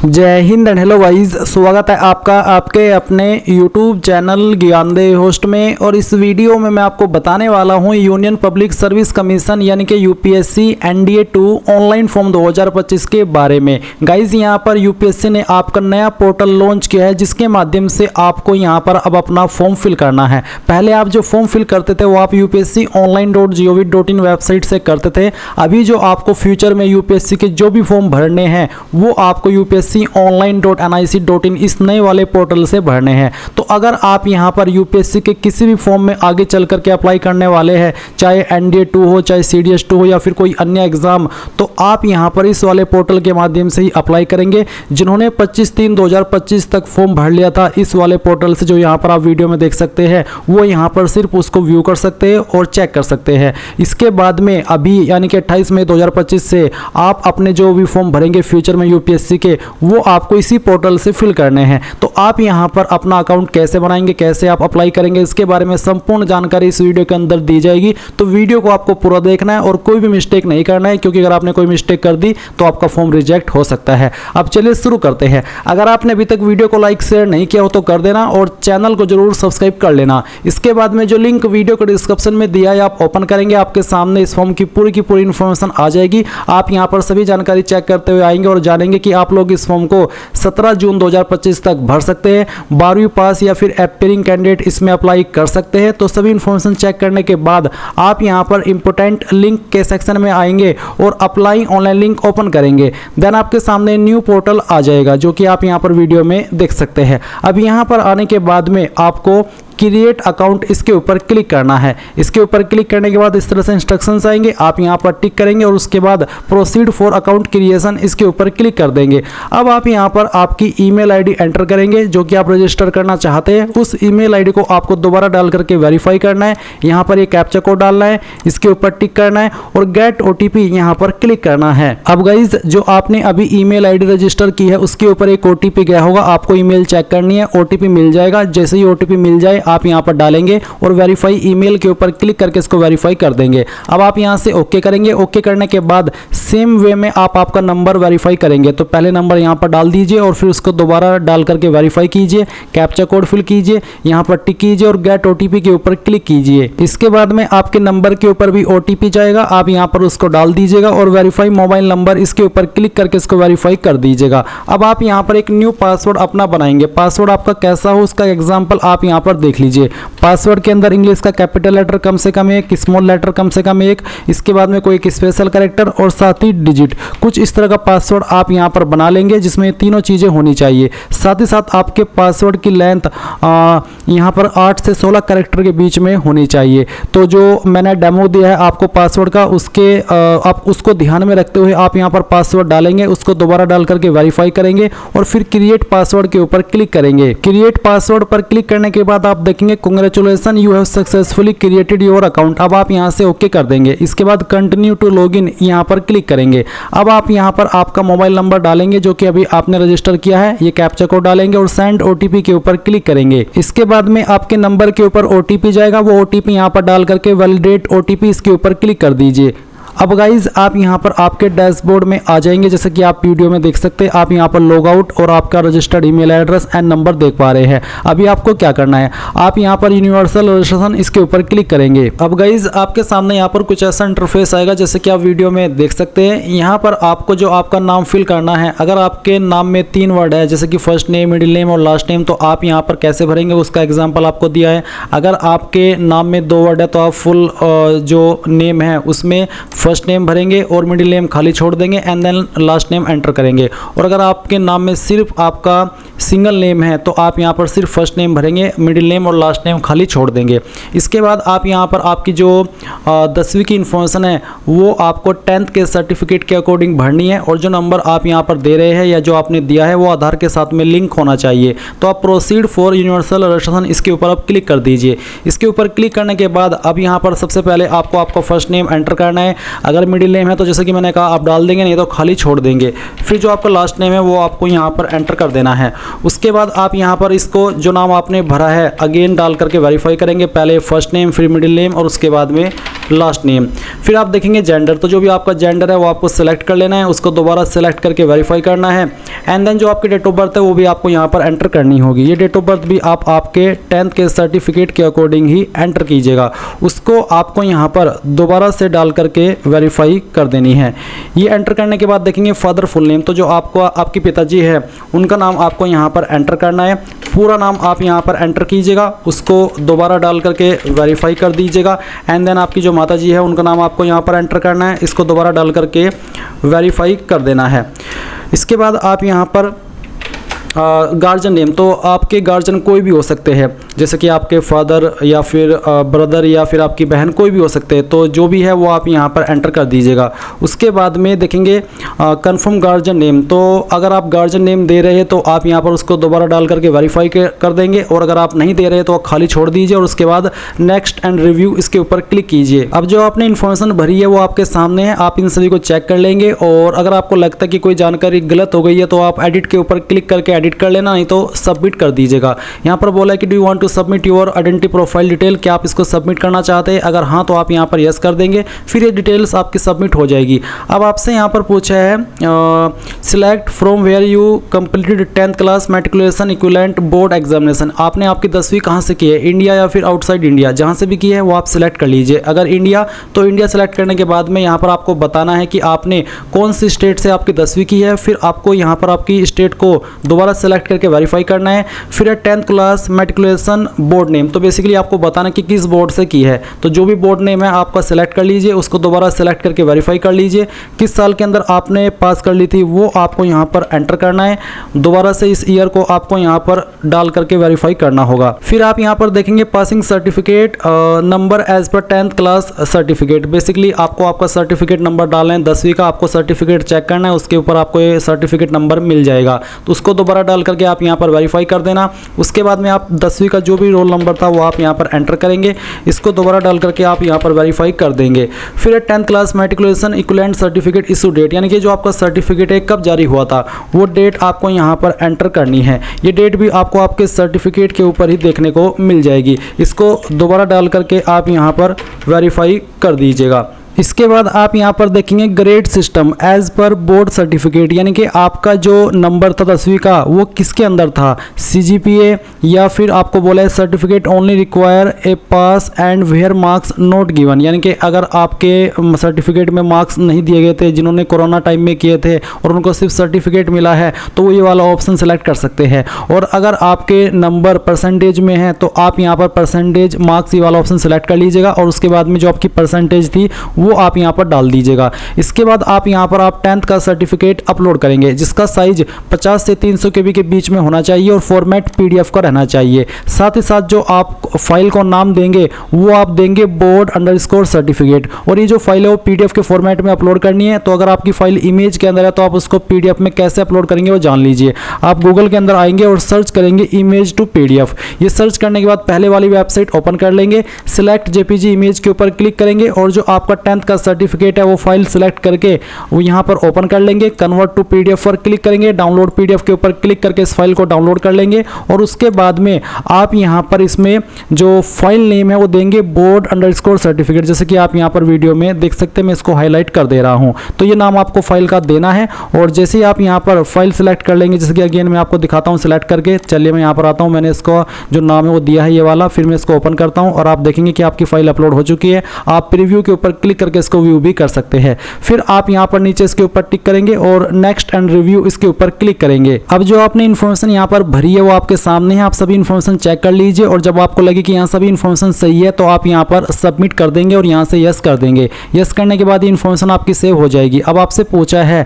जय Hind and hello guys, स्वागत है आपका आपके अपने YouTube चैनल ज्ञानदेव होस्ट में। और इस वीडियो में मैं आपको बताने वाला हूं यूनियन पब्लिक सर्विस कमीशन यानी कि यूपीएससी एनडीए 2 ऑनलाइन फॉर्म 2025 के बारे में। गाइस यहां पर यूपीएससी ने आपका नया पोर्टल लॉन्च किया है जिसके माध्यम से आपको यहां पर अब अपना फॉर्म फिल करना है। पहले आप जो फॉर्म फिल करते थे वो आप upsconline.gov.in वेबसाइट से करते थे। अभी जो आपको फ्यूचर में यूपीएससी के जो भी फॉर्म भरने हैं वो आपको upsconline.nic.in इस नए वाले पोर्टल से भरने हैं। तो अगर आप यहां पर यूपीएससी के किसी भी फॉर्म में आगे चल करके अप्लाई करने वाले हैं, चाहे एनडीए 2 हो, चाहे सीडीएस 2 हो या फिर कोई अन्य एग्जाम, तो आप यहां पर इस वाले पोर्टल के माध्यम से ही अप्लाई करेंगे। जिन्होंने 25/3/2025 तक फॉर्म भर लिया था इस वाले पोर्टल से, जो यहां पर आप वीडियो में देख सकते हैं, वो यहां पर सिर्फ उसको व्यू कर सकते हैं और चेक कर सकते हैं। इसके बाद में अभी यानी कि 28 मई 2025 से आप अपने जो भी फॉर्म भरेंगे फ्यूचर में यूपीएससी के, वो आपको इसी पोर्टल से फिल करने हैं। तो आप यहां पर अपना अकाउंट कैसे बनाएंगे, कैसे आप अप्लाई करेंगे, इसके बारे में संपूर्ण जानकारी इस वीडियो के अंदर दी जाएगी। तो वीडियो को आपको पूरा देखना है और कोई भी मिस्टेक नहीं करना है, क्योंकि अगर आपने कोई मिस्टेक कर दी तो आपका फॉर्म रिजेक्ट हो सकता है। अब चलिए शुरू करते हैं। अगर आपने अभी तक वीडियो को लाइक शेयर नहीं किया हो तो कर देना और चैनल को जरूर सब्सक्राइब कर लेना। इसके बाद में जो लिंक वीडियो को डिस्क्रिप्शन में दिया है आप ओपन करेंगे, आपके सामने इस फॉर्म की पूरी इंफॉर्मेशन आ जाएगी। आप यहां पर सभी जानकारी चेक करते हुए आएंगे और जानेंगे कि आप लोग इस फॉर्म को 17 जून 2025 तक भर सकते हैं। 12वीं पास या फिर एस्पायरिंग कैंडिडेट इसमें अप्लाई कर सकते हैं। तो सभी इंफॉर्मेशन चेक करने के बाद आप यहां पर इंपोर्टेंट लिंक के सेक्शन में आएंगे और अप्लाई ऑनलाइन लिंक ओपन करेंगे। देन आपके सामने न्यू पोर्टल आ जाएगा, जो कि आप यहां पर वीडियो में देख सकते हैं। अब यहां पर आने के बाद में आपको क्रिएट अकाउंट इसके ऊपर क्लिक करना है। इसके ऊपर क्लिक करने के बाद इस तरह से इंस्ट्रक्शंस आएंगे, आप यहां पर टिक करेंगे और उसके बाद प्रोसीड फॉर अकाउंट क्रिएशन इसके ऊपर क्लिक कर देंगे। अब आप यहां पर आपकी ईमेल आईडी एंटर करेंगे जो कि आप रजिस्टर करना चाहते हैं। उस ईमेल आईडी को आपको दोबारा डाल करके वेरीफाई करना है। यहां पर ये कैप्चा कोड डालना है, इसके ऊपर टिक करना है और गेट ओटीपी यहां पर क्लिक करना है। अब गाइज जो आपने अभी ईमेल आईडी रजिस्टर की है उसके ऊपर एक ओटीपी गया होगा, आपको ईमेल चेक करनी है, ओटीपी मिल जाएगा। जैसे ही ओटीपी मिल जाए आप यहां पर डालेंगे और वेरीफाई ईमेल के ऊपर क्लिक करके इसको वेरीफाई कर देंगे। अब आप यहां से ओके करेंगे। ओके करने के बाद सेम वे में आप आपका नंबर वेरीफाई करेंगे। तो पहले नंबर यहां पर डाल दीजिए और फिर उसको दोबारा डाल करके वेरीफाई कीजिए, कैप्चा कोड फिल कीजिए, यहां पर टिक कीजिए और गेट ओटीपी के ऊपर क्लिक कीजिए। इसके बाद में आपके नंबर के ऊपर भी ओटीपी जाएगा, आप यहां पर उसको डाल दीजिएगा और वेरीफाई मोबाइल नंबर इसके ऊपर क्लिक करके इसको वेरीफाई कर दीजिएगा। अब आप यहां पर एक न्यू पासवर्ड अपना बनाएंगे। पासवर्ड आपका कैसा हो उसका एग्जाम्पल आप यहां पर देख लीजिए। पासवर्ड के अंदर इंग्लिश का कैपिटल लेटर कम से कम 1, स्मॉल लेटर कम से कम 1, इसके बाद में कोई एक स्पेशल कैरेक्टर और साथ ही डिजिट, कुछ इस तरह का पासवर्ड आप यहां पर बना लेंगे जिसमें तीनों चीजें होनी चाहिए। साथ ही साथ आपके पासवर्ड की लेंथ यहां पर 8 से 16 कैरेक्टर के बीच में होनी चाहिए। तो जो मैंने डेमो दिया है आपको पासवर्ड का, उसके आप उसको ध्यान में रखते हुए आप यहां पर पासवर्ड डालेंगे, उसको दोबारा डाल करके वेरीफाई करेंगे और फिर क्रिएट पासवर्ड के ऊपर क्लिक करेंगे। क्रिएट पासवर्ड पर क्लिक करने के बाद आप देखेंगे congratulation you have successfully created your account. अब आप यहां से ओके कर देंगे। इसके बाद कंटिन्यू टू लॉगिन यहां पर क्लिक करेंगे। अब आप यहां पर आपका मोबाइल नंबर डालेंगे जो कि अभी आपने रजिस्टर किया है, ये कैप्चा कोड डालेंगे और सेंड ओटीपी के ऊपर क्लिक करेंगे। इसके बाद में आपके नंबर के ऊपर ओटीपी जाएगा, वो ओटीपी यहां पर डाल करके वैलिडेट ओटीपी इसके ऊपर क्लिक कर दीजिए। अब गाइज आप यहां पर आपके डैशबोर्ड में आ जाएंगे, जैसे कि आप वीडियो में देख सकते हैं। आप यहां पर लॉग आउट और आपका registered email address and number देख पा रहे हैं। अभी आपको क्या करना है, आप यहां पर यूनिवर्सल रजिस्ट्रेशन इसके ऊपर क्लिक करेंगे। अब गाइज आपके सामने यहां पर कुछ ऐसा इंटरफेस आएगा जैसे कि आप वीडियो में देख सकते हैं। यहां पर आपको जो आपका नाम फिल करना है, अगर आपके नाम में 3 वर्ड है जैसे कि फर्स्ट नेम, मिडिल नेम और लास्ट नेम, तो आप यहां पर कैसे भरेंगे उसका एग्जाम्पल आपको दिया है। अगर आपके नाम में 2 वर्ड है तो आप फुल जो नेम है उसमें फर्स्ट नेम भरेंगे और मिडिल नेम खाली छोड़ देंगे and then last name enter करेंगे। और अगर आपके नाम में सिर्फ आपका सिंगल नेम है तो आप यहां पर सिर्फ फर्स्ट नेम भरेंगे, मिडिल नेम और लास्ट नेम खाली छोड़ देंगे। इसके बाद आप यहां पर आपकी जो 10वीं की इंफॉर्मेशन है वो आपको 10th के सर्टिफिकेट के अकॉर्डिंग भरनी है और जो नंबर आप यहां पर दे रहे हैं या जो आपने दिया है वो आधार के साथ में लिंक होना चाहिए। तो आप प्रोसीड फॉर यूनिवर्सल रजिस्ट्रेशन इसके ऊपर आप क्लिक कर दीजिए। इसके ऊपर क्लिक करने के बाद अब यहां पर सबसे पहले आपको आपका फर्स्ट नेम एंटर करना है। अगर मिडिल नेम है तो जैसे कि मैंने कहा आप डाल देंगे, नहीं तो खाली छोड़ देंगे। फिर जो आपका लास्ट नेम है वो आपको यहाँ पर एंटर कर देना है। उसके बाद आप यहाँ पर इसको जो नाम आपने भरा है अगेन डाल करके वेरीफाई करेंगे, पहले फर्स्ट नेम फिर मिडिल नेम और उसके बाद में लास्ट नेम। फिर आप देखेंगे जेंडर, तो जो भी आपका जेंडर है वो आपको सेलेक्ट कर लेना है, उसको दोबारा सेलेक्ट करके वेरीफाई करना है। एंड देन जो आपकी डेट ऑफ बर्थ है वो भी आपको यहाँ पर एंटर करनी होगी। ये डेट ऑफ बर्थ भी आप आपके 10th के सर्टिफिकेट के अकॉर्डिंग ही एंटर कीजिएगा, उसको आपको यहाँ पर दोबारा से डाल करके वेरीफाई कर देनी है। ये एंटर करने के बाद देखेंगे फादर फुल नेम, तो जो आपको आपके पिताजी है उनका नाम आपको यहाँ पर एंटर करना है। पूरा नाम आप यहाँ पर एंटर कीजिएगा, उसको दोबारा डाल करके वेरीफाई कर दीजिएगा। एंड देन आपकी जो माताजी है उनका नाम आपको यहाँ पर एंटर करना है, इसको दोबारा डाल करके वेरीफाई कर देना है। इसके बाद आप यहाँ पर गार्जियन नेम, तो आपके गार्जियन कोई भी हो सकते हैं, जैसे कि आपके फादर या फिर ब्रदर या फिर आपकी बहन, कोई भी हो सकते हैं। तो जो भी है वो आप यहाँ पर एंटर कर दीजिएगा। उसके बाद में देखेंगे कंफर्म गार्जियन नेम, तो अगर आप गार्जियन नेम दे रहे हैं तो आप यहाँ पर उसको दोबारा डाल करके वेरीफाई कर देंगे, और अगर आप नहीं दे रहे तो खाली छोड़ दीजिए और उसके बाद नेक्स्ट एंड रिव्यू इसके ऊपर क्लिक कीजिए। अब जो आपने इन्फॉर्मेशन भरी है वो आपके सामने है, आप इन सभी को चेक कर लेंगे, और अगर आपको लगता है कि कोई जानकारी गलत हो गई है तो आप एडिट के ऊपर क्लिक करके एडिट कर लेना, नहीं तो सबमिट कर दीजिएगा। यहाँ पर बोला है कि do you want to submit your identity profile detail, क्या आप इसको सबमिट करना चाहते हैं? अगर हाँ तो आप यहाँ पर यस कर देंगे, फिर ये डिटेल्स आपकी सबमिट हो जाएगी। अब आपसे यहाँ पर पूछा है select from where you completed 10th class matriculation equivalent board examination, आपने आपकी 10वीं कहाँ से की है, इंडिया या फिर आउटसाइड इंडिया, जहाँ से भी की है वो आप सिलेक्ट कर लीजिए। अगर इंडिया तो इंडिया सेलेक्ट करने के बाद में यहाँ पर आपको बताना है कि आपने कौन सी स्टेट से आपकी 10वीं की है, फिर आपको यहाँ पर आपकी स्टेट को दोबारा सेलेक्ट करके वेरीफाई करना है। फिर है 10th class matriculation board name, तो बेसिकली आपको बताना कि किस बोर्ड से की है, तो जो भी बोर्ड नेम है आपका सेलेक्ट कर लीजिए, उसको दोबारा सेलेक्ट करके वेरीफाई कर लीजिए। किस साल के अंदर आपने पास कर ली थी वो आपको यहाँ पर एंटर करना है, दोबारा से इस ईयर को आपको यहाँ पर डाल करके वेरीफाई करना होगा। फिर आप यहाँ पर देखेंगे passing certificate number as per 10th class certificate, basically आपको आपका सर्टिफिकेट नंबर डालना है, 10वीं का आपको सर्टिफिकेट चेक करना है, उसके ऊपर आपको ये सर्टिफिकेट नंबर मिल जाएगा, तो उसको दोबारा डाल करके आप यहाँ पर वेरीफाई कर देना। उसके बाद में आप 10वीं का जो भी रोल नंबर था वो आप यहाँ पर एंटर करेंगे, इसको दोबारा डाल करके आप यहाँ पर वेरीफाई कर देंगे। फिर 10th class matriculation equivalent certificate issue date, यानी कि जो आपका सर्टिफिकेट है कब जारी हुआ था वो डेट आपको यहाँ पर एंटर करनी है। ये डेट भी आपको आपके सर्टिफिकेट के ऊपर ही देखने को मिल जाएगी, इसको दोबारा डाल करके आप यहाँ पर वेरीफाई कर दीजिएगा। इसके बाद आप यहाँ पर देखेंगे grade system as per board certificate, यानी कि आपका जो नंबर था 10वीं का वो किसके अंदर था, CGPA या फिर आपको बोला है certificate only require a pass and where marks not given, यानी कि अगर आपके सर्टिफिकेट में मार्क्स नहीं दिए गए थे, जिन्होंने कोरोना टाइम में किए थे और उनको सिर्फ सर्टिफिकेट मिला है, तो वो ये वाला ऑप्शन सेलेक्ट कर सकते हैं। और अगर आपके नंबर परसेंटेज में है तो आप यहाँ पर परसेंटेज मार्क्स ये वाला ऑप्शन सेलेक्ट कर लीजिएगा, और उसके बाद में जो आपकी परसेंटेज थी वो आप यहाँ पर डाल दीजिएगा। इसके बाद आप यहाँ पर आप 10th का सर्टिफिकेट अपलोड करेंगे, जिसका साइज 50 से 300 KB के बीच में होना चाहिए और फॉर्मेट PDF का रहना चाहिए। साथ ही साथ जो आप फाइल को नाम देंगे वो आप देंगे board_ सर्टिफिकेट, और ये जो फाइल है वो PDF के फॉर्मेट में अपलोड करनी है। तो अगर आपकी फाइल इमेज के अंदर है तो आप उसको PDF में कैसे अपलोड करेंगे वो जान लीजिए। आप गूगल के अंदर आएंगे और सर्च करेंगे इमेज टू PDF, ये सर्च करने के बाद पहले वाली वेबसाइट ओपन कर लेंगे, सिलेक्ट JPG इमेज के ऊपर क्लिक करेंगे, और जो आपका 10th का सर्टिफिकेट है वो फाइल सिलेक्ट करके वो यहाँ पर ओपन कर लेंगे, कन्वर्ट टू PDF पर क्लिक करेंगे, डाउनलोड PDF के ऊपर क्लिक करके इस फाइल को डाउनलोड कर लेंगे, और उसके बाद में आप यहाँ पर इसमें जो फाइल नेम है वो देंगे board_ सर्टिफिकेट, जैसे कि आप यहाँ पर वीडियो में देख सकते हैं, मैं इसको हाईलाइट कर दे रहा हूँ। तो ये नाम आपको फाइल का देना है, और जैसे ही आप यहाँ पर फाइल सिलेक्ट कर लेंगे, जैसे कि अगेन मैं आपको दिखाता हूँ सिलेक्ट करके, चलिए मैं यहाँ पर आता हूँ, मैंने इसको जो नाम है वो दिया है ये वाला, फिर मैं इसको ओपन करता हूँ और आप देखेंगे कि आपकी फाइल अपलोड हो चुकी है। आप प्रीव्यू के ऊपर क्लिक करके इसको व्यू भी कर सकते हैं। फिर आप यहाँ पर नीचे इसके ऊपर टिक करेंगे और नेक्स्ट एंड रिव्यू इसके ऊपर क्लिक करेंगे। अब जो आपने इन्फॉर्मेशन यहाँ पर भरी है वो आपके सामने है, आप सभी इन्फॉर्मेशन चेक कर लीजिए, और जब आपको लगे कि यहाँ सभी इन्फॉर्मेशन सही है तो आप यहाँ पर सबमिट कर देंगे और यहाँ से यस कर देंगे। यस करने के बाद ये इन्फॉर्मेशन आपकी सेव हो जाएगी। अब आपसे पूछा है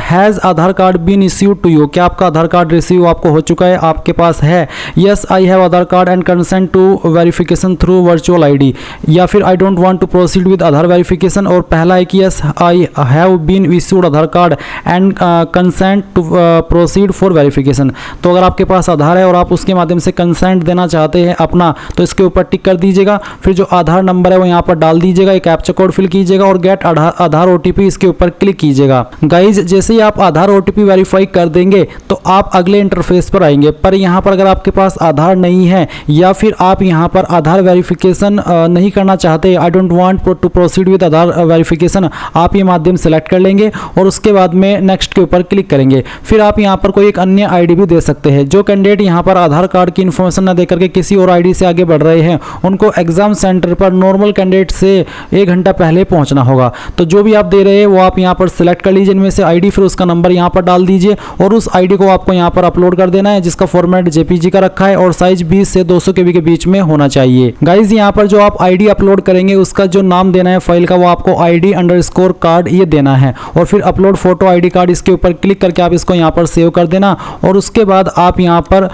has Aadhaar card been issued to you, क्या आपका आधार कार्ड रिसीव आपको हो चुका है, आपके पास है? Yes I have Aadhaar card and consent to verification through virtual ID, या फिर I don't want to proceed with Aadhaar verification, और पहला है कि yes I have been issued Aadhaar card and consent to proceed for verification. तो अगर आपके पास आधार है और आप उसके माध्यम से कंसेंट देना चाहते हैं अपना, तो इसके ऊपर टिक कर दीजिएगा। फिर जो आधार नंबर है वो यहाँ पर डाल दीजिएगा, एक कैप्चा कोड फिल कीजिएगा और गेट आधार ओटीपी इसके ऊपर क्लिक कीजिएगा। गाइज जैसे ही आप आधार ओटीपी वेरीफाई कर देंगे तो आप अगले इंटरफेस पर आएंगे। पर यहाँ पर अगर आपके पास आधार नहीं है या फिर आप यहाँ पर आधार वेरिफिकेशन नहीं करना चाहते, I don't want to proceed with Aadhaar verification, आप ये माध्यम सेलेक्ट कर लेंगे और उसके बाद में नेक्स्ट के ऊपर क्लिक करेंगे। फिर आप यहाँ पर कोई एक अन्य आईडी भी दे सकते हैं। जो कैंडिडेट यहाँ पर आधार कार्ड की इन्फॉर्मेशन न देकर के किसी और आईडी से आगे बढ़ रहे हैं, उनको एग्जाम सेंटर पर नॉर्मल कैंडिडेट से 1 घंटा पहले पहुंचना होगा। तो जो भी आप दे रहे हैं वो आप यहाँ पर सिलेक्ट कर लीजिए इनमें से आईडी, फिर उसका नंबर यहाँ पर डाल दीजिए और उस आईडी को आपको यहाँ पर अपलोड कर देना है, जिसका फॉर्मेट जेपीजी का रखा है और साइज 20 से 200 केबी के बीच में होना चाहिए। गाइज यहाँ पर जो आप आईडी अपलोड करेंगे उसका जो नाम देना है फाइल का, वो आपको ID_ कार्ड ये देना है और फिर अपलोड फोटो आईडी कार्ड, इसके ऊपर क्लिक करके आप इसको यहाँ पर सेव कर देना और उसके बाद आप यहाँ पर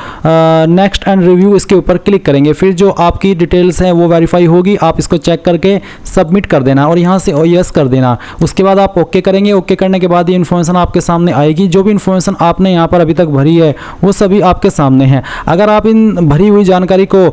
नेक्स्ट एंड रिव्यू इसके ऊपर क्लिक करेंगे। फिर जो आपकी डिटेल्स हैं वो वेरीफाई होगी, आप इसको चेक करके सबमिट कर देना और यहाँ से यस कर देना। उसके बाद आप ओके करेंगे। ओके करने के बाद ये इन्फॉर्मेशन आपके सामने आएगी। जो भी इन्फॉर्मेशन आपने यहाँ पर अभी तक भरी है वो सभी आपके सामने है। अगर आप इन भरी हुई जानकारी को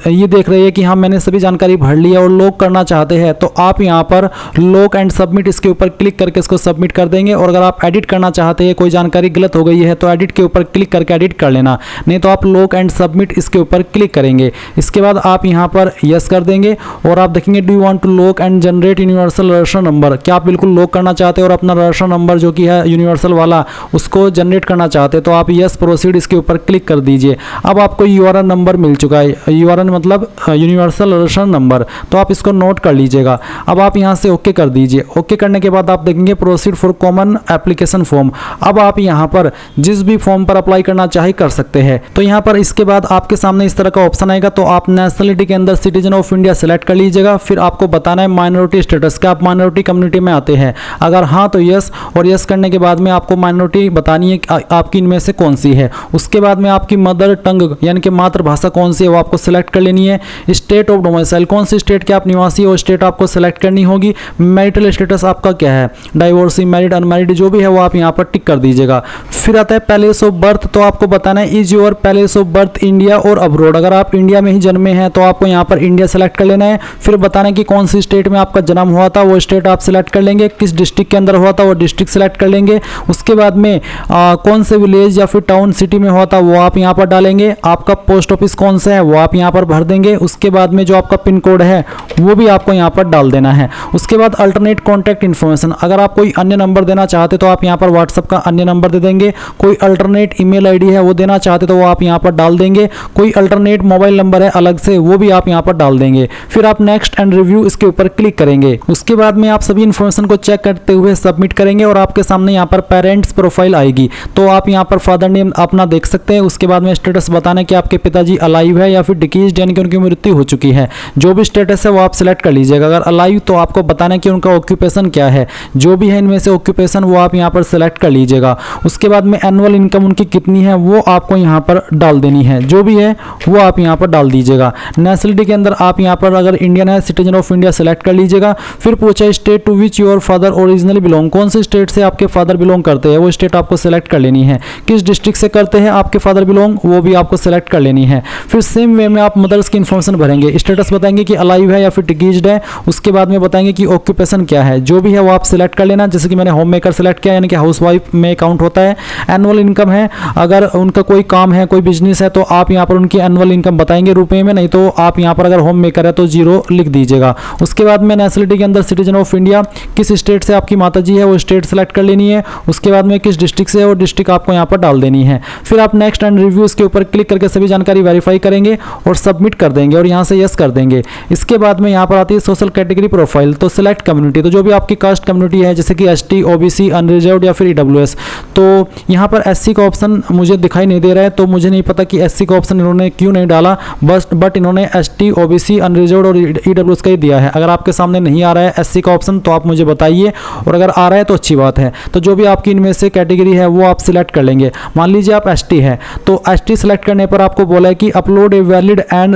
ये देख रहे हैं कि हाँ मैंने सभी जानकारी भर ली है और लॉक करना चाहते हैं, तो आप यहाँ पर लॉक एंड सबमिट इसके ऊपर क्लिक करके इसको सबमिट कर देंगे। और अगर आप एडिट करना चाहते हैं, कोई जानकारी गलत हो गई है, तो एडिट के ऊपर क्लिक करके एडिट कर लेना, नहीं तो आप लॉक एंड सबमिट इसके ऊपर क्लिक करेंगे। इसके बाद आप यहाँ पर यस कर देंगे और आप देखेंगे do you want to lock and generate universal registration number, क्या आप बिल्कुल लॉक करना चाहते हैं और अपना रजिस्ट्रेशन नंबर जो कि है यूनिवर्सल वाला उसको जनरेट करना चाहते हैं, तो आप यस प्रोसीड इसके ऊपर क्लिक कर दीजिए। अब आपको यूआरएन नंबर मिल चुका है, यूआरएन मतलब यूनिवर्सल रजिस्ट्रेशन नंबर, तो आप इसको नोट कर लीजिएगा। अब आप यहाँ से ओके कर दीजिए। ओके करने के बाद आप देखेंगे proceed for common application form. अब आप यहाँ पर जिस भी फॉर्म पर अप्लाई करना चाहे कर सकते हैं। तो यहाँ पर इसके बाद आपके सामने इस तरह का ऑप्शन आएगा, तो आप नेशनलिटी के अंदर सिटीजन ऑफ इंडिया सेलेक्ट कर लीजिएगा। फिर आपको बताना है माइनॉरिटी स्टेटस, क्या आप माइनॉरिटी कम्युनिटी में आते हैं, अगर हाँ तो यस, और यस करने के बाद में आपको माइनॉरिटी बतानी है आपकी इनमें से कौन सी है। उसके बाद में आपकी मदर टंग यानी कि मातृभाषा कौन सी है वो आपको सेलेक्ट कर लेनी है। स्टेट ऑफ डोमिसाइल, कौन सी स्टेट के आप निवासी हो, स्टेट आपको सेलेक्ट करनी होगी। मैरिटल स्टेटस आपका क्या है, डाइवोर्सी, मैरिड, अनमैरिड, जो भी है वो आप यहाँ पर टिक कर दीजिएगा। फिर आता है प्लेस ऑफ बर्थ, तो आपको बताना है is your place of birth India और अब्रोड, अगर आप इंडिया में ही जन्मे हैं तो आपको यहाँ पर इंडिया सेलेक्ट कर लेना है। फिर बताना है कि कौन सी स्टेट में आपका जन्म हुआ था, वो स्टेट आप सेलेक्ट कर लेंगे। किस डिस्ट्रिक्ट के अंदर हुआ था वो डिस्ट्रिक्ट सेलेक्ट कर लेंगे। उसके बाद में कौन से विलेज या फिर टाउन सिटी में हुआ था वो आप यहाँ पर डालेंगे। आपका पोस्ट ऑफिस कौन सा है वो आप यहाँ पर भर देंगे। उसके बाद में जो आपका पिन कोड है वो भी आपको यहाँ पर डाल देना है। उसके बाद अल्टरनेट कॉन्टैक्ट इन्फॉर्मेशन, अगर आप कोई अन्य नंबर देना चाहते तो आप यहाँ पर व्हाट्सएप का अन्य नंबर दे देंगे। कोई अल्टरनेट ईमेल आईडी है वो देना चाहते तो वो आप यहाँ पर डाल देंगे। कोई अल्टरनेट मोबाइल नंबर है अलग से वो भी आप यहाँ पर डाल देंगे। फिर आप नेक्स्ट एंड रिव्यू इसके ऊपर क्लिक करेंगे। उसके बाद में आप सभी इन्फॉर्मेशन को चेक करते हुए सबमिट करेंगे और आपके सामने यहाँ पर पेरेंट्स प्रोफाइल आएगी, तो आप यहाँ पर फादर नेम अपना देख सकते हैं। उसके बाद में स्टेटस बताना कि आपके पिताजी अलाइव है या फिर डिकीज्ड यानी कि उनकी मृत्यु हो चुकी है, जो भी स्टेटस है वो आप सिलेक्ट कर लीजिएगा। अगर अलाइव तो आपको बताना कि उनका ऑक्यूपेशन क्या है, जो भी है इनमें से ऑक्यूपेशन वो आप यहाँ पर सिलेक्ट कर लीजिएगा। उसके बाद में एनुअल इनकम उनकी कितनी है वो आपको यहाँ पर डाल देनी है, जो भी है वो आप यहाँ पर डाल दीजिएगा। नेशनलिटी के अंदर आप यहाँ पर अगर इंडियन है सिटीजन ऑफ इंडिया सेलेक्ट कर लीजिएगा। फिर पूछा state to which your father originally belong, कौन से स्टेट से आपके फादर बिलोंग करते हैं वो स्टेट आपको सेलेक्ट कर लेनी है। किस डिस्ट्रिक्ट से करते हैं आपके फादर बिलोंग वो भी आपको सेलेक्ट कर लेनी है। फिर सेम वे में आप मदर्स की इन्फॉर्मेशन भरेंगे, स्टेटस बताएंगे कि अलाइव है या फिर डिकीज्ड है। उसके बाद में बताएंगे कि ऑक्यूपेशन क्या है, जो भी है वो आप सिलेक्ट कर लेना। जैसे कि मैंने होम मेकर सेलेक्ट किया यानी कि हाउसवाइफ में काउंट होता है। एनुअल इनकम है, अगर उनका कोई काम है कोई बिजनेस है तो आप यहाँ पर उनकी एनुअल इनकम बताएंगे रुपए में, नहीं तो आप यहाँ पर अगर होम मेकर है तो 0 लिख दीजिएगा। उसके बाद में नेशनलिटी के अंदर सिटीजन ऑफ इंडिया, किस स्टेट से आपकी माताजी है वो स्टेट सेलेक्ट कर लेनी है। उसके बाद में किस डिस्ट्रिक्ट से है वो डिस्ट्रिक्ट आपको यहाँ पर डाल देनी है। फिर आप नेक्स्ट एंड रिव्यूज के ऊपर क्लिक करके सभी जानकारी वेरीफाई करेंगे और सबमिट कर देंगे और यहाँ से यस कर देंगे। इसके बाद में यहाँ पर आती है सोशल कैटेगरी प्रोफाइल, तो सिलेक्ट कम्युनिटी, तो जो भी आपकी कास्ट कम्युनिटी है जैसे कि ST, OBC, अनरिजर्व्ड या फिर EWS, तो यहाँ पर SC का ऑप्शन मुझे दिखाई नहीं दे रहा है, तो मुझे नहीं पता कि SC का ऑप्शन इन्होंने क्यों नहीं डाला, बट इन्होंने ST, OBC, अनरिजर्व्ड और EWS का ही दिया है। अगर आपके सामने नहीं आ रहा है SC का ऑप्शन तो आप मुझे बताइए, और अगर आ रहा है तो अच्छी बात है। तो जो भी आपकी इनमें से कैटेगरी है वो आप सिलेक्ट कर लेंगे। मान लीजिए आप ST है तो ST सेलेक्ट करने पर आपको बोला है कि upload a valid and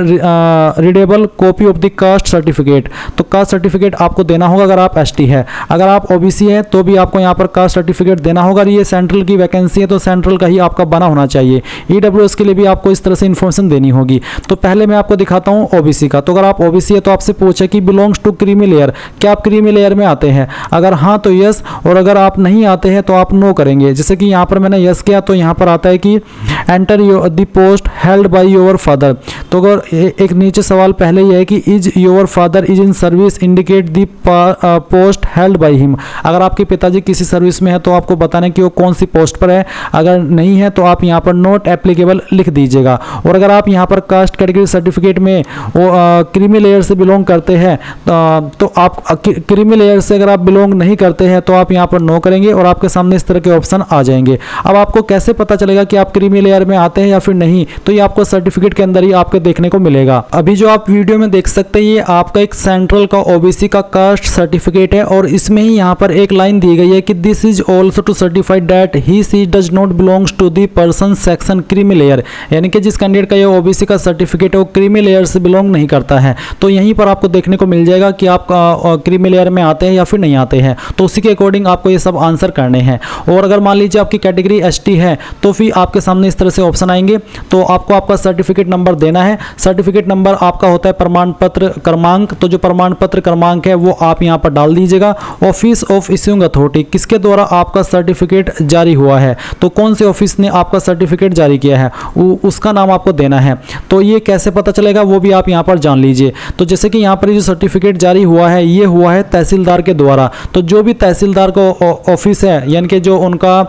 readable copy of the caste certificate, तो कास्ट सर्टिफिकेट आपको देना होगा अगर आप एसटी है। अगर आप ओबीसी है तो भी आपको यहाँ पर कास्ट सर्टिफिकेट देना होगा। ये सेंट्रल की वैकेंसी है तो सेंट्रल का ही आपका बना होना चाहिए। ईडब्ल्यूएस के लिए भी आपको इस तरह से इन्फॉर्मेशन देनी होगी। तो पहले मैं आपको दिखाता हूँ ओबीसी का। तो अगर आप ओबीसी है तो आपसे पूछे कि बिलोंग्स टू क्रीमी लेयर, क्या आप क्रीमी लेयर में आते हैं? अगर हाँ तो यस, और अगर आप नहीं आते हैं तो आप नो करेंगे। जैसे कि यहाँ पर मैंने यस किया तो यहाँ पर आता है कि enter the post held by your father. तो अगर एक नीचे सवाल पहले ही है कि is your father is in service indicate the post held by him. अगर आपके पिताजी किसी सर्विस में है तो आपको बताना है कि वो कौन सी पोस्ट पर है। अगर नहीं है तो आप यहाँ पर नॉट एप्लीकेबल लिख दीजिएगा। और अगर आप यहाँ पर कास्ट कैटेगरी सर्टिफिकेट में वो क्रीमी लेयर से बिलोंग करते हैं तो आप क्रीमी लेयर से अगर आप बिलोंग नहीं करते हैं तो आप यहाँ पर नो करेंगे और आपके सामने इस तरह के ऑप्शन आ जाएंगे। अब आपको कैसे पता चलेगा कि आप क्रीमी लेयर में आते हैं या फिर नहीं, तो ये आपको सर्टिफिकेट के अंदर ही आपको देखने को मिलेगा। अभी जो आप वीडियो में देख सकते हैं ये आपका एक सेंट्रल का ओबीसी का कास्ट सर्टिफिकेट है और इसमें ही यहाँ पर एक लाइन दी गई है कि this is also to certified that he she does not belongs to the person section creamy layer. यानी कि जिस कैंडिडेट का ये ओबीसी का सर्टिफिकेट है वो क्रीमी लेयर से बिलोंग नहीं करता है। तो यहीं पर आपको देखने को मिल जाएगा कि आप क्रीमी लेयर में आते हैं या फिर नहीं आते हैं। तो उसी के अकॉर्डिंग आपको ये सब आंसर करने हैं। और अगर मान लीजिए आपकी कैटेगरी एसटी है तो फिर आपके सामने इस तरह से ऑप्शन आएंगे। तो आपको आपका सर्टिफिकेट नंबर देना है। सर्टिफिकेट नंबर आपका होता है प्रमाण पत्र क्रमांक। तो जो प्रमाण पत्र क्रमांक है वो आप यहाँ पर डाल दीजिएगा। ऑफिस ऑफ इश्यूइंग अथॉरिटी, किसके द्वारा आपका सर्टिफिकेट जारी हुआ है, तो कौन से ऑफिस ने आपका सर्टिफिकेट जारी किया है उसका नाम आपको देना है। तो ये कैसे पता चलेगा वो भी आप यहाँ पर जान लीजिए। तो जैसे कि यहाँ पर जो सर्टिफिकेट जारी हुआ है ये हुआ है तहसीलदार के द्वारा। तो जो भी तहसीलदार का ऑफिस है यानी कि जो उनका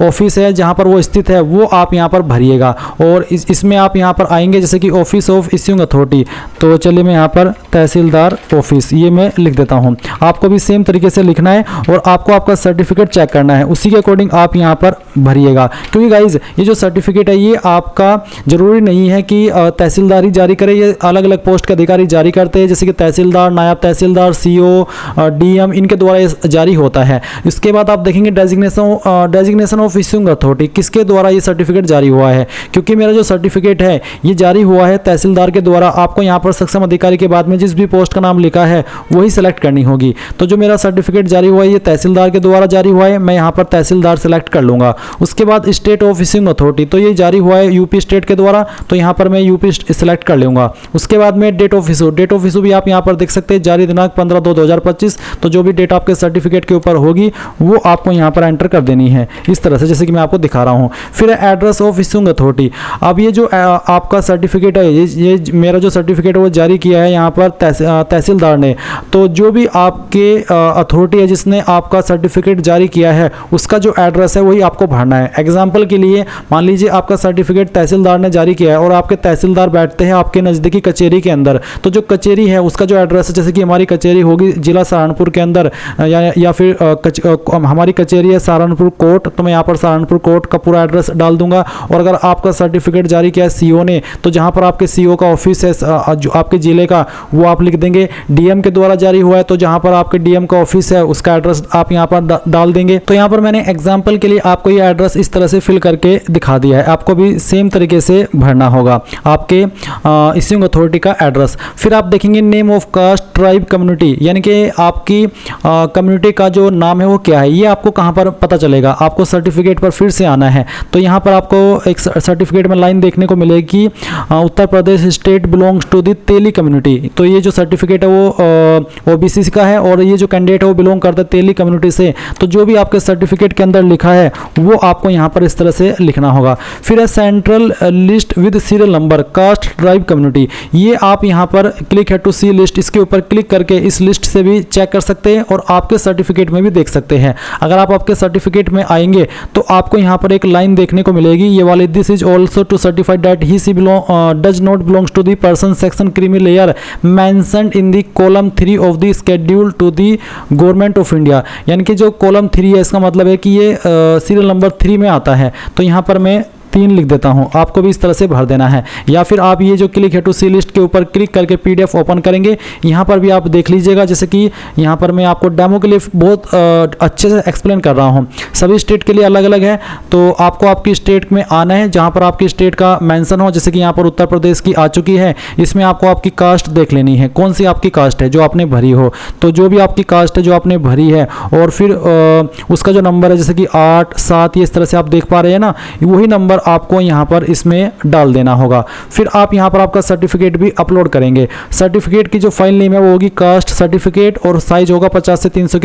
ऑफिस है जहाँ पर वो स्थित है वो आप यहाँ पर भरिएगा। और इसमें आप यहाँ पर आएंगे जैसे कि ऑफिस ऑफ इश्यूइंग अथॉरिटी। तो चलिए मैं यहाँ पर तहसीलदार ऑफिस ये मैं लिख देता हूँ। आपको भी सेम तरीके से लिखना है और आपको आपका सर्टिफिकेट चेक करना है, उसी के अकॉर्डिंग आप यहाँ पर भरिएगा। क्योंकि गाइज ये जो सर्टिफिकेट है ये आपका जरूरी नहीं है कि तहसीलदार ही जारी करे, ये अलग अलग पोस्ट के अधिकारी जारी करते हैं। जैसे कि तहसीलदार, नायब तहसीलदार, सीओ, डीएम, इनके द्वारा ये जारी होता है। इसके बाद आप देखेंगे डेजिग्नेशन ऑफ इश्यूइंग अथॉरिटी, किसके द्वारा ये सर्टिफिकेट जारी हुआ है। क्योंकि मेरा जो सर्टिफिकेट है ये जारी हुआ है तहसीलदार के द्वारा। आपको यहाँ पर सक्षम अधिकारी के बाद में जिस भी पोस्ट का नाम लिखा है वही सेलेक्ट करनी होगी। तो जो मेरा सर्टिफिकेट जारी हुआ है ये तहसीलदार के द्वारा जारी हुआ है, मैं यहाँ पर तहसीलदार सेलेक्ट कर लूँगा। उसके बाद स्टेट ऑफ इश्यूइंग अथॉरिटी, तो ये जारी हुआ है यूपी स्टेट के द्वारा, तो यहाँ पर मैं यूपी सेलेक्ट कर लूँगा। उसके बाद में डेट ऑफ इशू भी आप यहाँ पर देख सकते हैं, जारी दिनांक 15/2/2025। तो जो भी डेट आपके सर्टिफिकेट के ऊपर होगी वो आपको यहाँ पर एंटर कर देनी है इस तरह से, जैसे कि मैं आपको दिखा रहा हूँ। फिर एड्रेस ऑफ इश्यूइंग अथॉरिटी। अब ये जो आपका सर्टिफिकेट है ये मेरा जो सर्टिफिकेट है वो जारी किया है यहाँ पर तहसीलदार ने। तो जो भी आपके अथॉरिटी है जिसने आपका सर्टिफिकेट जारी किया है उसका जो एड्रेस है वही आपको भरना है। एग्जाम्पल के लिए मान लीजिए आपका सर्टिफिकेट तहसीलदार ने जारी किया है और आपके तहसीलदार बैठते हैं आपके नज़दीकी कचेरी के अंदर। तो जो कचेरी है उसका जो एड्रेस है, जैसे कि हमारी कचेरी होगी जिला सहारनपुर के अंदर या फिर हमारी कचेरी है सहारनपुर कोर्ट, तो मैं यहाँ पर सहारनपुर कोर्ट का पूरा एड्रेस डाल दूंगा। और अगर आपका सर्टिफिकेट जारी किया है सीओ ने तो जहाँ पर आपके सीओ का ऑफिस है जो आपके जिले का वो आप लिख देंगे। डीएम के द्वारा जारी हुआ है तो जहाँ पर आपके डीएम का ऑफिस है उसका एड्रेस आप यहाँ पर डाल देंगे। तो यहाँ पर मैंने एग्जाम्पल के लिए आपको ये एड्रेस इस तरह से फिल करके दिखा दिया है। आपको भी सेम तरीके से भरना होगा आपके इश्यूइंग अथॉरिटी का एड्रेस। फिर आप देखेंगे name of caste tribe community, यानी कि आपकी कम्युनिटी का जो नाम है वो क्या है, ये आपको कहाँ पर पता चलेगा। आपको सर्टिफिकेट पर फिर से आना है। तो यहाँ पर आपको एक सर्टिफिकेट में लाइन देखने को मिलेगी Uttar Pradesh state belongs to the Teli community. तो ये जो सर्टिफिकेट है वो ओबीसी का है और ये जो कैंडिडेट है वो बिलोंग करता है तेली कम्युनिटी से। तो जो भी आपके सर्टिफिकेट के अंदर लिखा है वो आपको यहाँ पर इस तरह से लिखना होगा। फिर है central list with serial number caste tribe community, ये आप यहाँ पर क्लिक है टू सी लिस्ट, इसके ऊपर क्लिक करके इस लिस्ट से भी चेक कर सकते हैं और आपके सर्टिफिकेट में भी देख सकते हैं। अगर आप आपके सर्टिफिकेट में आएंगे तो आपको यहाँ पर एक लाइन देखने को मिलेगी ये वाली, this is also to certified that he she does not belongs to the person section creamy layer mentioned in the column 3 of the schedule to the government of India. यानी कि जो कॉलम 3 है इसका मतलब है कि ये सीरियल नंबर 3 में आता है। तो यहाँ पर मैं 3 लिख देता हूं, आपको भी इस तरह से भर देना है। या फिर आप ये जो क्लिक है टू सी लिस्ट के ऊपर क्लिक करके पीडीएफ ओपन करेंगे, यहाँ पर भी आप देख लीजिएगा, जैसे कि यहाँ पर मैं आपको डेमो के लिए बहुत अच्छे से एक्सप्लेन कर रहा हूँ। सभी स्टेट के लिए अलग अलग है, तो आपको आपकी स्टेट में आना है जहाँ पर आपकी स्टेट का मेंशन हो। जैसे कि यहाँ पर उत्तर प्रदेश की आ चुकी है, इसमें आपको आपकी कास्ट देख लेनी है, कौन सी आपकी कास्ट है जो आपने भरी हो। तो जो भी आपकी कास्ट है जो आपने भरी है, और फिर उसका जो नंबर है जैसे कि 8, 7 ये इस तरह से आप देख पा रहे हैं ना, वही नंबर आपको यहाँ पर इसमें डाल देना होगा। फिर आप यहाँ पर आपका सर्टिफिकेट भी अपलोड करेंगे। सर्टिफिकेट की जो फाइल नेम है वो होगी कास्ट सर्टिफिकेट, और साइज होगा 50 से 300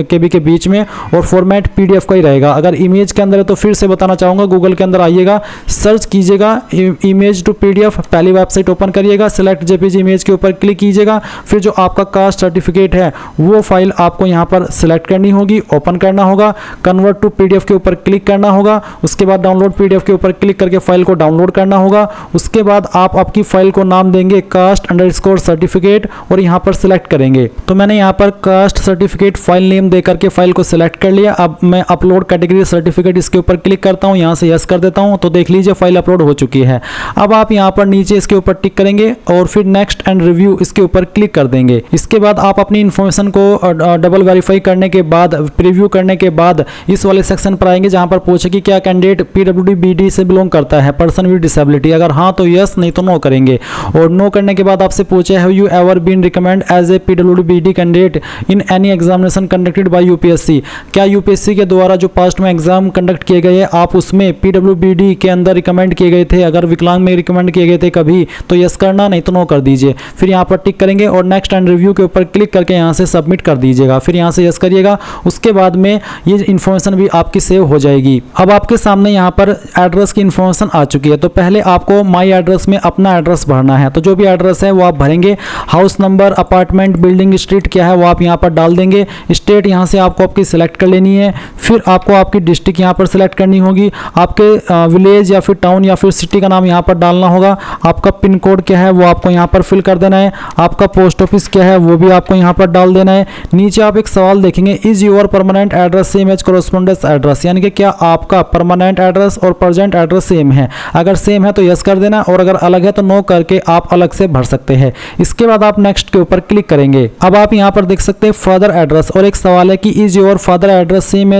KB के बीच में, और फॉर्मेट PDF का ही रहेगा। अगर इमेज के अंदर है तो फिर से बताना चाहूँगा, गूगल के अंदर आइएगा, सर्च कीजिएगा इमेज टू PDF, पहली वेबसाइट ओपन करिएगा, सेलेक्ट JPG इमेज के ऊपर क्लिक कीजिएगा। फिर जो आपका कास्ट सर्टिफिकेट है वो फाइल आपको यहाँ पर सिलेक्ट करनी होगी, ओपन करना होगा, कन्वर्ट टू PDF के ऊपर क्लिक करना होगा, उसके बाद डाउनलोड PDF के ऊपर क्लिक करके फाइल को डाउनलोड करना होगा। उसके बाद आप आपकी फाइल को नाम देंगे कास्ट_ सर्टिफिकेट, और यहाँ पर सिलेक्ट करेंगे। तो मैंने यहाँ पर कास्ट सर्टिफिकेट फाइल नेम दे करके फाइल को सिलेक्ट कर लिया। अब मैं अपलोड कैटेगरी सर्टिफिकेट इसके ऊपर क्लिक करता हूँ, यहाँ से यस कर देता हूँ, तो देख लीजिए फाइल अपलोड हो चुकी है। अब आप यहाँ पर नीचे इसके ऊपर टिक करेंगे और फिर नेक्स्ट एंड रिव्यू इसके ऊपर क्लिक कर देंगे। इसके बाद आप अपनी इन्फॉर्मेशन को डबल वेरीफाई करने के बाद, प्रीव्यू करने के बाद इस वाले सेक्शन पर आएंगे जहाँ पर पूछे कि क्या कैंडिडेट PWD-BD से बिलोंग करता है, पर्सन विद डिसेबिलिटी। अगर हाँ तो यस, नहीं तो नो करेंगे। और नो करने के बाद आपसे पूछे have you ever been recommend as a PWD-BD candidate in any examination conducted by UPSC। क्या UPSC के द्वारा जो पास्ट में एग्जाम कंडक्ट किए गए आप उसमें PWD-BD के अंदर रिकमेंड किए गए थे? अगर विकलांग में रिकमेंड किए गए थे कभी तो यस करना, नहीं तो नो कर दीजिए। फिर यहाँ पर टिक करेंगे और नेक्स्ट एंड रिव्यू के ऊपर क्लिक करके यहाँ से सबमिट कर दीजिएगा। फिर यहाँ से यस करिएगा, उसके बाद में ये इन्फॉर्मेशन भी आपकी सेव हो जाएगी। अब आपके सामने यहाँ पर एड्रेस की इन्फॉर्मेशन आ चुकी है। तो पहले आपको माई एड्रेस में अपना एड्रेस भरना है, तो जो भी एड्रेस है वो आप भरेंगे। House number, apartment, building, street क्या है वो आप यहाँ पर डाल देंगे। स्टेट यहाँ से आपको आपकी सिलेक्ट कर लेनी है। फिर आपको आपकी डिस्ट्रिक्ट यहाँ पर सिलेक्ट करनी होगी। आपके विलेज या फिर टाउन या फिर सिटी का नाम यहाँ पर डालना होगा। आपका पिन कोड क्या है वो आपको यहाँ पर फिल कर देना है। आपका पोस्ट ऑफिस क्या है वो भी आपको यहाँ पर डाल देना है। नीचे आप एक सवाल देखेंगे, is your permanent address same as correspondence address, यानी कि क्या आपका परमानेंट एड्रेस और प्रेजेंट एड्रेस सेम है। अगर सेम है तो यस कर देना, और अगर अलग है तो नो करके आप अलग से भर सकते हैं। इसके बाद आप नेक्स्ट के ऊपर क्लिक करेंगे। अब आप यहाँ पर देख सकते हैं फादर एड्रेस, और एक सवाल है कि is your father address same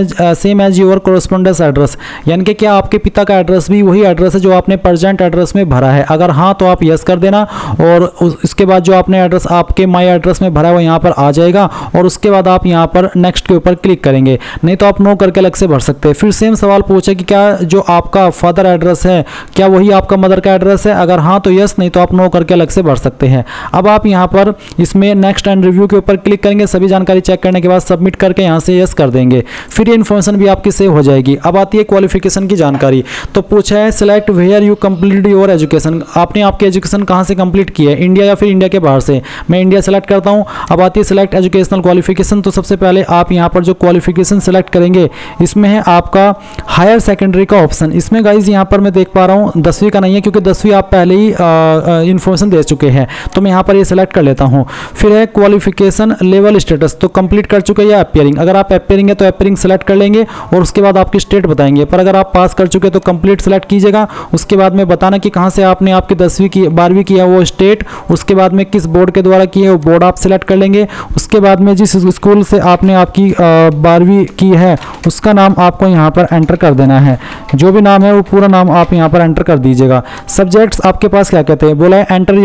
as your correspondence address, यानी कि क्या आपके पिता का एड्रेस भी वही एड्रेस है जो आपने प्रेजेंट एड्रेस में भरा है। अगर हाँ तो आप यस कर देना, और इसके बाद जो आपने एड्रेस आपके माई एड्रेस में भरा है वो यहाँ पर आ जाएगा, और उसके बाद आप यहाँ पर नेक्स्ट के ऊपर क्लिक करेंगे, नहीं तो आप नो करके अलग से भर सकते हैं। फिर सेम सवाल पूछे कि क्या जो आपका फादर एड्रेस है क्या वही आपका मदर का एड्रेस है। अगर हाँ तो यस, नहीं तो आप नो करके अलग से भर सकते हैं। अब आप यहाँ पर इसमें नेक्स्ट एंड रिव्यू के ऊपर क्लिक करेंगे। सभी जानकारी चेक करने के बाद सबमिट करके यहाँ से यस कर देंगे। फिर ये इन्फॉर्मेशन भी आपकी सेव हो जाएगी। अब आती है क्वालिफिकेशन की जानकारी। तो पूछा है select where you complete your education, आपने आपकी एजुकेशन कहाँ से कंप्लीट की है, इंडिया या फिर इंडिया के बाहर से। मैं इंडिया सेलेक्ट करता हूँ। अब आती है सिलेक्ट एजुकेशनल क्वालिफिकेशन। तो सबसे पहले आप यहाँ पर जो क्वालिफिकेशन सेलेक्ट करेंगे इसमें है आपका हायर सेकेंडरी का ऑप्शन। इसमें गाइज यहाँ पर मैं देख पा रहा हूँ 10वीं का नहीं है, क्योंकि 10वीं आप पहले ही इन्फॉर्मेशन दे चुके हैं, तो मैं यहाँ पर ये सेलेक्ट कर लेता हूँ। फिर है क्वालिफिकेशन लेवल स्टेटस, तो कंप्लीट कर चुके हैं या अपियरिंग। अगर आप अपियरिंग है तो अपियरिंग सेलेक्ट कर लेंगे, और उसके बाद आपकी स्टेट बताएंगे। पर अगर आप पास कर चुके तो कंप्लीट सेलेक्ट कीजिएगा। उसके बाद में बताना कि कहाँ से आपने आपकी 10वीं की 12वीं की है वो स्टेट, उसके बाद में किस बोर्ड के द्वारा की है वो बोर्ड आप सेलेक्ट कर लेंगे। उसके बाद में जिस स्कूल से आपने आपकी 12वीं की है उसका नाम आपको यहाँ पर एंटर कर देना है। जो भी नाम है वो पूरा नाम आप यहाँ पर एंटर कर दीजिएगा। सब्जेक्ट्स आपके पास क्या कहते हैं, बोला है enter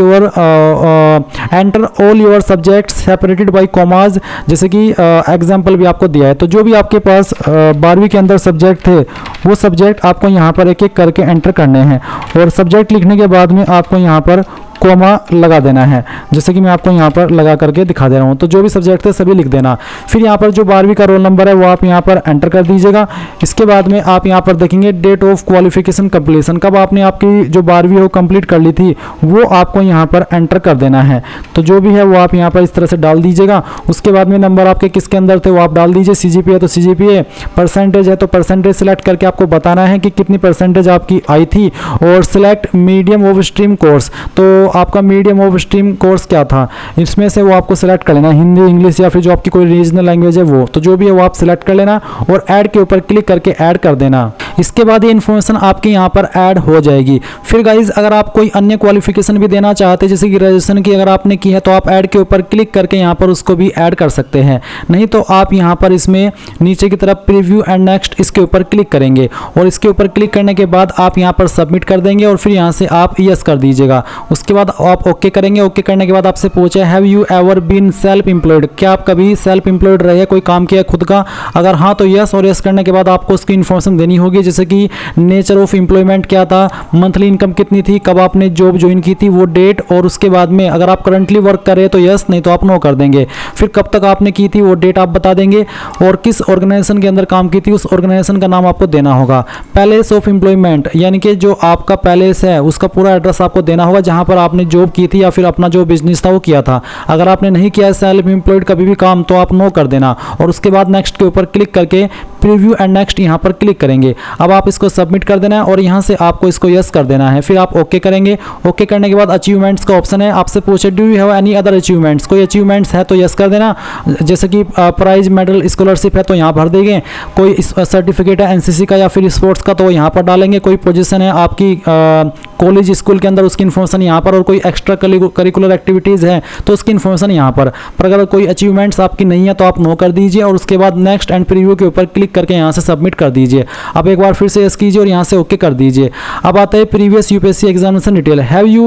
all your subjects separated by commas, जैसे कि एग्जाम्पल भी आपको दिया है। तो जो भी आपके पास 12वीं के अंदर सब्जेक्ट थे वो सब्जेक्ट आपको यहाँ पर एक एक करके एंटर करने हैं, और सब्जेक्ट लिखने के बाद में आपको यहाँ पर कोमा लगा देना है, जैसे कि मैं आपको यहाँ पर लगा करके दिखा दे रहा हूँ। तो जो भी सब्जेक्ट थे सभी लिख देना। फिर यहाँ पर जो 12वीं का रोल नंबर है वो आप यहाँ पर एंटर कर दीजिएगा। इसके बाद में आप यहाँ पर देखेंगे डेट ऑफ क्वालिफिकेशन कंप्लीशन, कब आपने आपकी जो 12वीं हो कंप्लीट कर ली थी वो आपको यहाँ पर एंटर कर देना है। तो जो भी है वो आप यहाँ पर इस तरह से डाल दीजिएगा। उसके बाद में नंबर आपके किसके अंदर थे वो आप डाल दीजिए। CGPA है तो CGPA, परसेंटेज है तो परसेंटेज सेलेक्ट करके आपको बताना है कि कितनी परसेंटेज आपकी आई थी। और select medium of stream course, तो आपका मीडियम ऑफ स्ट्रीम कोर्स क्या था, इसमें से वो आपको सेलेक्ट कर लेना, हिंदी, इंग्लिश या फिर जो आपकी कोई रीजनल लैंग्वेज है वो, तो जो भी है वो आप सेलेक्ट कर लेना और ऐड के ऊपर क्लिक करके ऐड कर देना। इसके बाद ये इन्फॉर्मेशन आपके यहाँ पर ऐड हो जाएगी। फिर गाइज अगर आप कोई अन्य क्वालिफिकेशन भी देना चाहते हैं, जैसे कि ग्रेजुएशन की अगर आपने की है, तो आप ऐड के ऊपर क्लिक करके यहाँ पर उसको भी ऐड कर सकते हैं। नहीं तो आप यहाँ पर इसमें नीचे की तरफ प्रीव्यू एंड नेक्स्ट इसके ऊपर क्लिक करेंगे और इसके ऊपर क्लिक करने के बाद आप यहाँ पर सबमिट कर देंगे और फिर यहाँ से आप यस कर दीजिएगा। उसके बाद आप ओके करेंगे। ओके करने के बाद आपसे पूछा have you ever been self employed, क्या आप कभी सेल्फ एम्प्लॉयड रहे, कोई काम किया खुद का? अगर हाँ तो यस, और यस करने के बाद आपको उसकी इन्फॉर्मेशन देनी होगी, जैसे कि नेचर ऑफ एम्प्लॉयमेंट क्या था, मंथली इनकम कितनी थी, कब आपने जॉब ज्वाइन की थी, वो डेट, और उसके बाद में अगर आप करंटली वर्क कर रहे हैं तो यस, नहीं तो आप नो कर देंगे। फिर कब तक आपने की थी वो डेट आप बता देंगे और किस ऑर्गेनाइजेशन के अंदर काम की थी उस ऑर्गेनाइजेशन का नाम आपको देना होगा। पैलेस ऑफ एम्प्लॉयमेंट यानी कि जो आपका पैलेस है उसका पूरा एड्रेस आपको देना होगा जहां पर आपने जॉब की थी या फिर अपना जो बिजनेस था वो किया था। अगर आपने नहीं किया है सेल्फ एम्प्लॉयड कभी भी काम तो आप नो कर देना और उसके बाद नेक्स्ट के ऊपर क्लिक करके प्रीव्यू एंड नेक्स्ट यहाँ पर क्लिक करेंगे। अब आप इसको सबमिट कर देना है और यहाँ से आपको इसको यस कर देना है। फिर आप ओके करेंगे। ओके करने के बाद अचीवमेंट्स का ऑप्शन है, आपसे पूछे do you have any other achievements, कोई अचीवमेंट्स है तो यस कर देना, जैसे कि प्राइज मेडल स्कॉलरशिप है तो यहाँ भर देंगे, कोई सर्टिफिकेट है एनसीसी का या फिर स्पोर्ट्स का तो यहाँ पर डालेंगे, कोई पोजीशन है आपकी कॉलेज स्कूल के अंदर उसकी इन्फॉर्मेशन यहाँ पर, और कोई एक्स्ट्रा करिकुलर एक्टिविटीज़ है तो उसकी इन्फॉर्मेशन यहाँ पर अगर कोई अचीवमेंट्स आपकी नहीं है तो आप नो कर दीजिए और उसके बाद नेक्स्ट एंड प्रीव्यू के ऊपर क्लिक करके यहाँ से सबमिट कर दीजिए। अब एक बार फिर से यस कीजिए और यहाँ से ओके कर दीजिए। अब आता है previous UPSC examination detail. Have you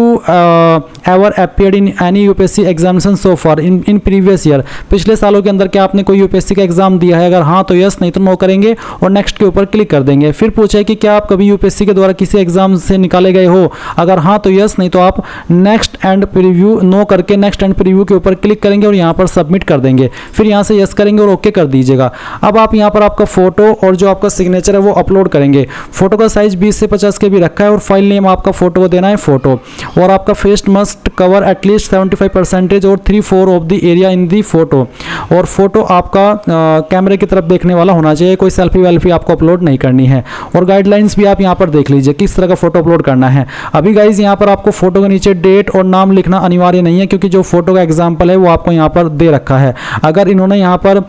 ever appeared in any UPSC examination so for in previous year, पिछले सालों के अंदर क्या आपने कोई यूपीएससी का एग्जाम दिया है? अगर हाँ तो यस, नहीं तो नो करेंगे और नेक्स्ट के ऊपर क्लिक कर देंगे। फिर पूछा है कि क्या आप कभी यूपीएससी के द्वारा किसी एग्जाम से निकाले गए हो? अगर हाँ तो यस, नहीं तो आप नेक्स्ट एंड प्रीव्यू नो करके नेक्स्ट एंड प्रीव्यू के ऊपर क्लिक करेंगे और यहाँ पर सबमिट कर देंगे। फिर यहाँ से यस करेंगे और ओके कर दीजिएगा। अब आप यहाँ पर आपका फोटो और जो आपका सिग्नेचर है वो अपलोड करेंगे। फोटो का साइज 20 से 50 के भी रखा है और फाइल नेम आपका फोटो को देना है फोटो, और आपका फेस मस्ट कवर एटलीस्ट 75% और 3/4 of the area in the photo, और फोटो आपका कैमरे की तरफ देखने वाला होना चाहिए, कोई सेल्फी वेल्फी आपको अपलोड नहीं करनी है। और गाइडलाइंस भी आप यहाँ पर देख लीजिए किस तरह का फोटो अपलोड करना है। अभी गाइज यहाँ पर आपको फोटो के नीचे डेट और नाम लिखना अनिवार्य नहीं है क्योंकि जो फोटो का एग्जाम्पल है वो आपको यहाँ पर दे रखा है। अगर इन्होंने यहाँ पर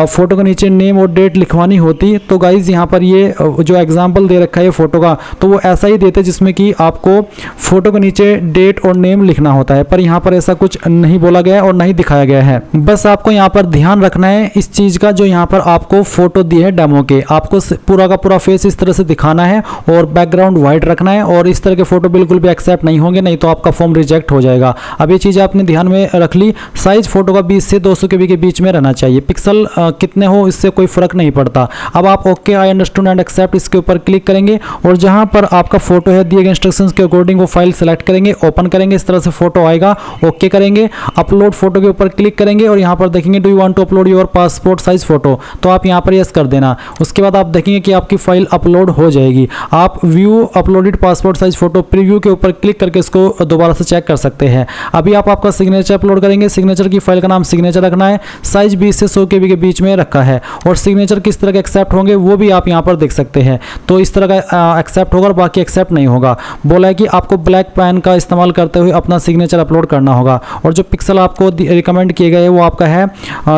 फोटो के नीचे नेम और डेट लिखवानी होती तो गाइज यहाँ पर ये जो एग्जाम्पल दे रखा है फोटो का तो वो ऐसा ही देते जिसमें कि आपको फोटो के नीचे डेट और नेम लिखना होता है, पर यहाँ पर ऐसा कुछ नहीं बोला गया है और नहीं दिखाया गया है। बस आपको यहाँ पर ध्यान रखना है इस चीज़ का, जो यहाँ पर आपको फोटो दी है डेमो के, आपको पूरा का पूरा फेस इस तरह से दिखाना है और बैकग्राउंड व्हाइट रखना है और इस तरह के फोटो बिल्कुल भी एक्सेप्ट नहीं होंगे, नहीं तो आपका फॉर्म रिजेक्ट हो जाएगा। अब ये चीज़ आपने ध्यान में रख ली। साइज फोटो का 20 से 200 KB के बीच में रहना चाहिए, पिक्सल कितने हो इससे कोई फर्क नहीं पड़ता। अब आप okay I understood and accept इसके ऊपर क्लिक करेंगे और जहां पर आपका फोटो है दिए गए इंस्ट्रक्शंस के अकॉर्डिंग वो फाइल सेलेक्ट करेंगे, ओपन करेंगे, इस तरह से फोटो आएगा, ओके करेंगे, अपलोड फोटो के ऊपर क्लिक करेंगे और यहाँ पर देखेंगे do you want to upload your passport size photo, तो आप यहाँ पर यस कर देना। उसके बाद आप देखेंगे कि आपकी फाइल अपलोड हो जाएगी। आप view uploaded passport size photo preview के ऊपर क्लिक करके इसको दोबारा से चेक कर सकते हैं। अभी आप आपका सिग्नेचर अपलोड करेंगे। सिग्नेचर की फाइल का नाम सिग्नेचर रखना है, साइज 20 से 100 KB के बीच में रखा है और सिग्नेचर किस तरह के एक्सेप्ट होंगे वो भी आप यहाँ पर देख सकते हैं। तो इस तरह का एक्सेप्ट होगा और बाकी एक्सेप्ट नहीं होगा। बोला है कि आपको ब्लैक पेन का इस्तेमाल करते हुए अपना सिग्नेचर अपलोड करना होगा और जो पिक्सल आपको रिकमेंड किए गए वो आपका है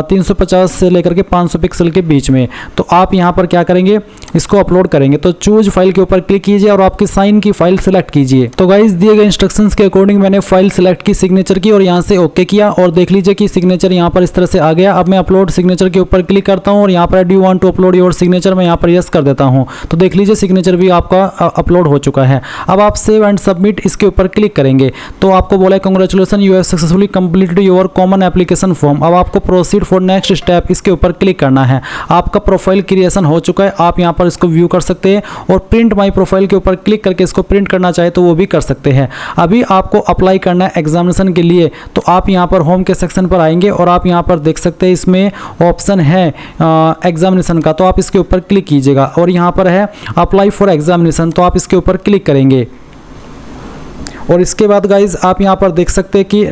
350 से लेकर के 500 पिक्सल के बीच में। तो आप यहाँ पर क्या करेंगे, इसको अपलोड करेंगे। तो चूज फाइल के ऊपर क्लिक कीजिए और आपकी साइन की फाइल सेलेक्ट कीजिए। तो गाइस दिए गए इंस्ट्रक्शंस के अकॉर्डिंग मैंने फाइल सेलेक्ट की, सिग्नेचर की और यहाँ से ओके किया और देख लीजिए कि सिग्नेचर यहाँ पर इस तरह से आ गया। अब मैं अपलोड सिग्नेचर के ऊपर क्लिक करता हूँ और यहाँ पर do you want to upload your signature मैं यहाँ पर यस कर देता हूँ। तो देख लीजिए सिग्नेचर भी आपका अपलोड हो चुका है। अब आप सेव एंड सबमिट इसके ऊपर क्लिक करेंगे तो आपको बोला है congratulation you have successfully completed your common application form. अब आपको प्रोसीड फॉर नेक्स्ट स्टेप इसके ऊपर क्लिक करना है। आपका प्रोफाइल क्रिएशन हो चुका है, आप यहाँ पर इसको व्यू कर सकते हैं और प्रिंट माई प्रोफाइल के ऊपर क्लिक करके इसको प्रिंट करना चाहे तो वो भी कर सकते हैं। अभी आपको अप्लाई करना है एग्जामिनेशन के लिए, तो आप यहाँ पर होम के सेक्शन पर आएंगे और आप यहाँ पर देख सकते हैं इसमें ऑप्शन है एग्जामिनेशन का, तो आप इसके ऊपर क्लिक कीजिएगा और यहाँ पर है अप्लाई फॉर एग्जामिनेशन, तो आप इसके ऊपर क्लिक करेंगे और इसके बाद गाइज आप यहाँ पर देख सकते हैं कि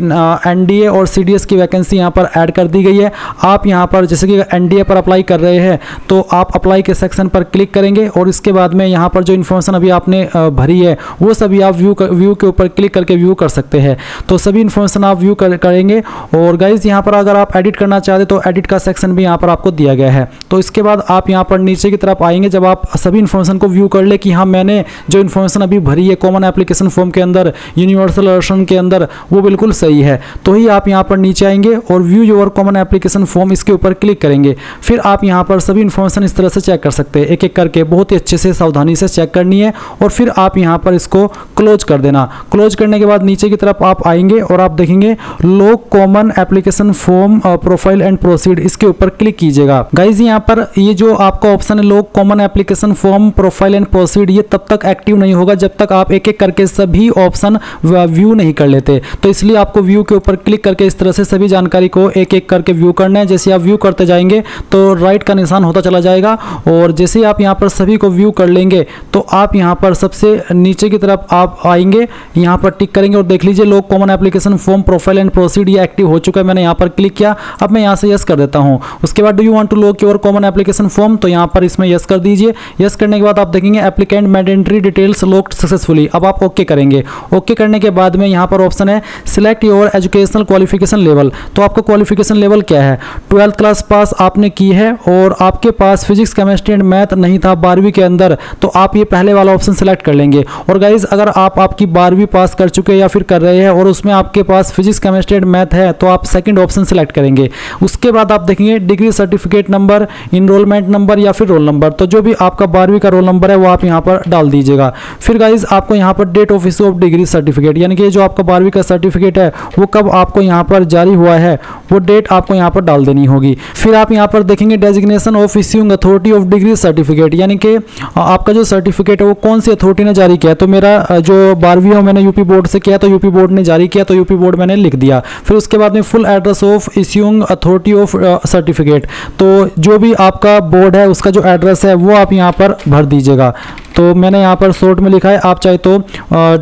एनडीए और सीडीएस की वैकेंसी यहाँ पर ऐड कर दी गई है। आप यहाँ पर जैसे कि एनडीए पर अप्लाई कर रहे हैं तो आप अप्लाई के सेक्शन पर क्लिक करेंगे और इसके बाद में यहाँ पर जो इन्फॉर्मेशन अभी आपने भरी है वो सभी आप व्यू के ऊपर क्लिक करके व्यू कर सकते हैं। तो सभी इन्फॉर्मेशन आप व्यू करेंगे। और गाइज यहाँ पर अगर आप एडिट करना चाहते तो एडिट का सेक्शन भी यहाँ पर आपको दिया गया है। तो इसके बाद आप यहाँ पर नीचे की तरफ आएंगे जब आप सभी इन्फॉर्मेशन को व्यू कर ले कि हाँ मैंने जो इन्फॉर्मेशन अभी भरी है कॉमन एप्लीकेशन फॉर्म के अंदर, यूनिवर्सल रजिस्ट्रेशन के अंदर, वो बिल्कुल सही है, तो ही आप यहाँ पर नीचे आएंगे और view your common application form इसके ऊपर क्लिक करेंगे। फिर आप यहाँ पर सभी इन्फॉर्मेशन इस तरह से चेक कर सकते हैं, एक एक करके बहुत ही अच्छे से सावधानी से चेक करनी है और फिर आप यहाँ पर इसको क्लोज कर देना। क्लोज करने के बाद नीचे की तरफ आप आएंगे और आप देखेंगे लोग common application form profile and proceed, इसके ऊपर क्लिक कीजिएगा। गाइज यहाँ पर ये जो आपका ऑप्शन है लोग common application form profile and proceed, ये तब तक एक्टिव नहीं होगा जब तक आप एक एक करके सभी ऑप्शन व्यू नहीं कर लेते। तो इसलिए आपको व्यू के ऊपर क्लिक करके इस तरह से सभी जानकारी को एक एक करके व्यू करना है। जैसे आप व्यू करते जाएंगे तो राइट का निशान होता चला जाएगा और जैसे ही आप यहाँ पर सभी को व्यू कर लेंगे तो आप यहाँ पर सबसे नीचे की तरफ आप आएंगे, यहाँ पर टिक करेंगे और देख लीजिए लोग common application form profile and proceed ये एक्टिव हो चुका है। मैंने यहाँ पर क्लिक किया, अब मैं यहाँ से यस कर देता हूँ। उसके बाद do you want to log your common application form, तो यहाँ पर इसमें यस कर दीजिए। यस करने के बाद आप देखेंगे applicant mandatory details locked successfully, अब आप ओके करेंगे। ओके करने के बाद में यहाँ पर ऑप्शन है select your educational qualification level, तो आपका क्वालिफिकेशन लेवल क्या है, 12th क्लास पास आपने की है और आपके पास फिजिक्स केमिस्ट्री एंड मैथ नहीं था 12वीं के अंदर, तो आप ये पहले वाला ऑप्शन सेलेक्ट कर लेंगे। और गाइज अगर आप आपकी 12वीं पास कर चुके हैं या फिर कर रहे हैं और उसमें आपके पास फिजिक्स केमिस्ट्री एंड मैथ है तो आप सेकंड ऑप्शन सेलेक्ट करेंगे। उसके बाद आप देखेंगे degree certificate number, enrolment number या फिर रोल नंबर, तो जो भी आपका 12वीं का रोल नंबर है वो आप यहाँ पर डाल दीजिएगा। फिर गाइज आपको यहाँ पर date of issue of degree certificate, यानी कि जो आपका 12वीं का सर्टिफिकेट है वो कब आपको यहाँ पर जारी हुआ है वो डेट आपको यहाँ पर डाल देनी होगी। फिर आप यहाँ पर देखेंगे designation of issuing authority of degree certificate, यानी कि आपका जो सर्टिफिकेट है वो कौन सी अथॉरिटी ने जारी किया है। तो मेरा जो 12वीं है मैंने यूपी बोर्ड से किया तो यूपी बोर्ड ने जारी किया तो यूपी बोर्ड मैंने लिख दिया। फिर उसके बाद में full address of issuing authority of certificate, तो जो भी आपका बोर्ड है उसका जो एड्रेस है वो आप यहाँ पर भर दीजिएगा। तो मैंने यहाँ पर शॉर्ट में लिखा है, आप चाहे तो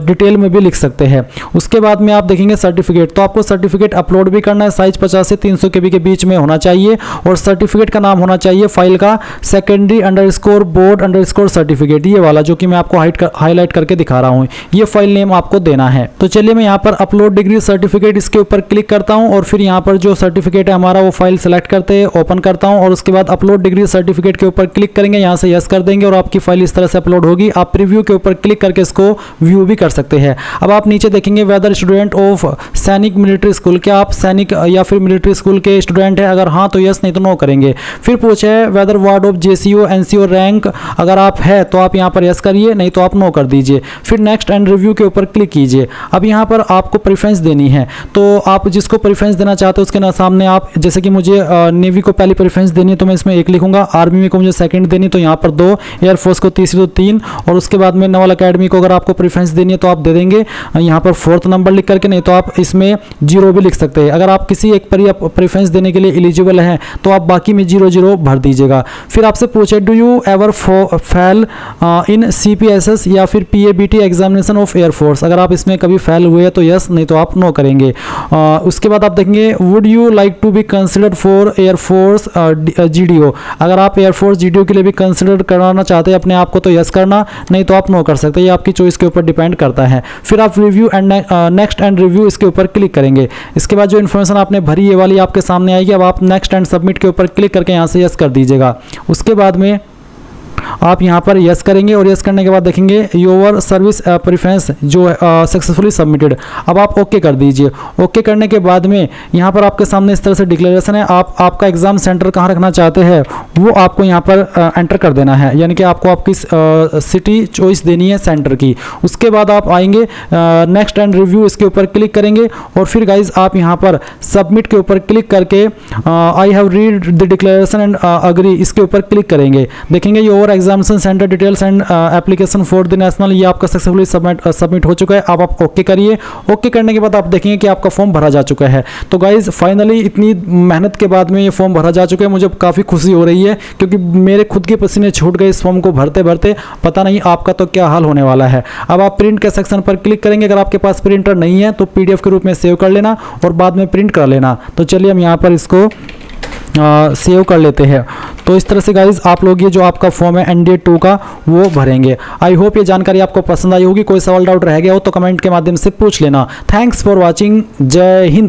डिटेल में भी लिख सकते हैं। उसके बाद में आप देखेंगे सर्टिफिकेट, तो आपको सर्टिफिकेट अपलोड भी करना है, साइज 50 से 300 KB के बीच में होना चाहिए और सर्टिफिकेट का नाम होना चाहिए फाइल का secondary_board_ सर्टिफिकेट, ये वाला जो कि मैं आपको हाईलाइट करके दिखा रहा हूँ, ये फाइल नेम आपको देना है। तो चलिए मैं यहाँ पर अपलोड डिग्री सर्टिफिकेट इसके ऊपर क्लिक करता हूँ और फिर यहाँ पर जो सर्टिफिकेट है हमारा वो फाइल सेलेक्ट करते हैं, ओपन करता हूँ और उसके बाद अपलोड डिग्री सर्टिफिकेट के ऊपर क्लिक करेंगे, यहाँ से यस कर देंगे और आपकी फाइल इस तरह से अपलोड होगी। आप प्रीव्यू के ऊपर क्लिक करके इसको व्यू भी कर सकते हैं। अब आप नीचे देखेंगे वेदर स्टूडेंट ऑफ सैनिक मिलिट्री स्कूल, क्या आप सैनिक या फिर मिलिट्री स्कूल के स्टूडेंट हैं, अगर हाँ तो यस, नहीं तो नो करेंगे। फिर पूछे है whether ward of JCO NCO rank, अगर आप है तो आप यहाँ पर यस करिए, नहीं तो आप नो कर दीजिए। फिर नेक्स्ट एंड रिव्यू के ऊपर क्लिक कीजिए। अब यहाँ पर आपको प्रेफरेंस देनी है, तो आप जिसको प्रेफरेंस देना चाहते हो उसके सामने आप, जैसे कि मुझे नेवी को पहली प्रेफरेंस देनी है तो मैं इसमें 1 लिखूंगा, आर्मी को मुझे सेकंड देनी तो यहाँ पर 2, एयरफोर्स को तीसरी तो 3 और उसके बाद में नवल अकेडमी को अगर आपको प्रेफरेंस देनी है तो आप दे देंगे यहाँ पर 4th नंबर लिख करके, नहीं तो आप इसमें 0 भी लिख सकते हैं। अगर आप किसी एक पर प्रेफरेंस देने के लिए एलिजिबल हैं तो आप बाकी में 0 भर दीजिएगा। फिर आपसे पूछे do you ever fail in CPSS या फिर PABT एग्जामिनेशन ऑफ एयरफोर्स, अगर आप इसमें कभी फेल हुए तो यस, नहीं तो आप नो करेंगे। उसके बाद आप देखेंगे would you like to be considered for air force GDO, अगर आप एयरफोर्स GDO के लिए भी कंसिडर कराना चाहते हैं अपने आप को तो यस करना, नहीं तो आप नो कर सकते हैं, ये आपकी चॉइस के ऊपर डिपेंड करता है। फिर आप review and next and review इसके ऊपर क्लिक करेंगे। इसके बाद जो इन्फॉर्मेशन आपने भरी ये वाली आपके सामने आएगी। अब आप नेक्स्ट एंड सबमिट के ऊपर क्लिक करके यहाँ से यस कर दीजिएगा। उसके बाद में आप यहाँ पर यस करेंगे और यस करने के बाद देखेंगे योर सर्विस प्रेफरेंस जो सक्सेसफुली सबमिटेड, अब आप ओके कर दीजिए। ओके करने के बाद में यहाँ पर आपके सामने इस तरह से डिक्लेरेशन है, आप आपका एग्जाम सेंटर कहाँ रखना चाहते हैं वो आपको यहाँ पर एंटर कर देना है, यानी कि आपको आपकी सिटी चॉइस देनी है सेंटर की। उसके बाद आप आएंगे नेक्स्ट एंड रिव्यू इसके ऊपर क्लिक करेंगे और फिर गाइज आप यहाँ पर सबमिट के ऊपर क्लिक करके I have read the declaration and agree इसके ऊपर क्लिक करेंगे। देखेंगे your examination centre details and application for the national, ये आपका सक्सेसफुली सबमिट हो चुका है। अब आप ओके करिए। ओके करने के बाद आप देखेंगे कि आपका फॉर्म भरा जा चुका है। तो गाइज फाइनली इतनी मेहनत के बाद में ये फॉर्म भरा जा चुका है, मुझे काफ़ी खुशी हो रही है क्योंकि मेरे खुद के पसीने छूट गए इस फॉर्म को भरते भरते। पता नहीं आपका तो क्या हाल होने वाला है। अब आप प्रिंट के सेक्शन पर क्लिक करेंगे। अगर आपके पास प्रिंटर नहीं है तो PDF के रूप में सेव कर लेना और बाद में प्रिंट कर लेना। तो चलिए हम यहाँ पर इसको सेव कर लेते हैं। तो इस तरह से गाइज आप लोग ये जो आपका फॉर्म है NDA 2 का वो भरेंगे। आई होप ये जानकारी आपको पसंद आई होगी। कोई सवाल डाउट रह गया हो तो कमेंट के माध्यम से पूछ लेना। Thanks for watching. जय हिंद।